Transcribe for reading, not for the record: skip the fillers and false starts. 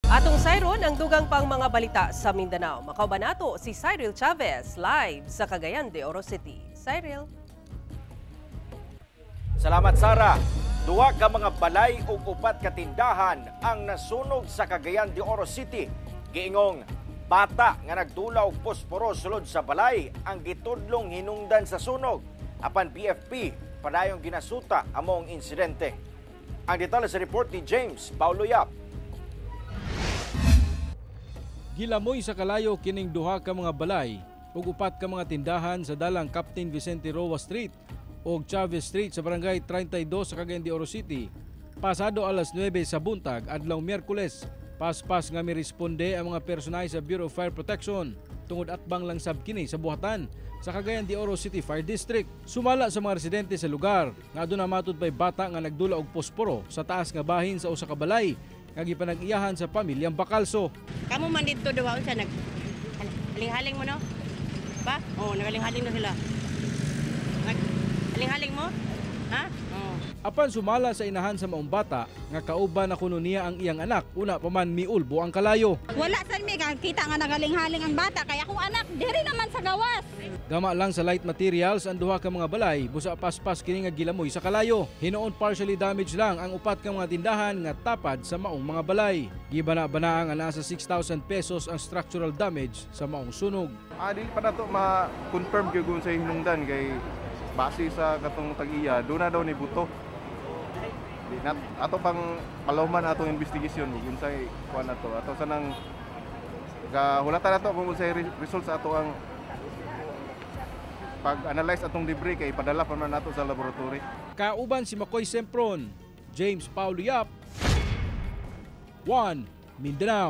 Atong sayron ang dugang pang mga balita sa Mindanao. Makauban nato si Cyril Chavez live sa Cagayan de Oro City. Cyril. Salamat Sara. Duwa ka mga balay ug upat ka tindahan ang nasunog sa Cagayan de Oro City. Giingong bata nga nagdula og posporo sulod sa balay ang gitudlong hinungdan sa sunog. Apan PFP padayong ginasuta among insidente. Ang detalye sa report ni James Paulo Yap. Gilamoy sa kalayo kining duha ka mga balay ug upat ka mga tindahan sa dalang Captain Vicente Roa Street ug Chavez Street sa barangay 32 sa Cagayan de Oro City. Pasado alas 9 sa buntag adlaw Miyerkules, paspas nga miresponde ang mga personay sa Bureau of Fire Protection tungod atbang lang sab kini sa buhatan sa Cagayan de Oro City Fire District. Sumala sa mga residente sa lugar nga aduna matud pay bata nga nagdula og posporo sa taas nga bahin sa usa ka balay nga gipanag-iyahan sa pamilyang Bacalso. Kamu man dito duwaon siya haling-haling mo no? Ba? Oh, nagaling-haling na sila. Haling-haling mo? Ha? Oh. Apan sumala sa inahan sa maong bata nga kauban na kuno niya ang iyang anak, una pa man miulbo ang kalayo. Wala sa mi kita nga nagaling-haling ang bata kaya kung anak diri naman sa gawas. Gama lang sa light materials ang duha ka mga balay busa paspas kini nga gilamoy sa kalayo. Hinoon partially damaged lang ang upat ka mga tindahan nga tapad sa maong mga balay. Gibana-bana ang nasa 6,000 pesos ang structural damage sa maong sunog. Di pa na ito ma-confirm kung sa hinungdan kay base sa katong tag-iya, doon na daw ni buto. Ato pang palawman atong investigasyon kung sa kuha na to. Ato sanang hulatan na to kung sa results sa ato ang pag-analyze atong debris kay padala pa man nato sa laboratory. Kauban si Makoy Sempron, James Paulo Yap, 1 Mindanao.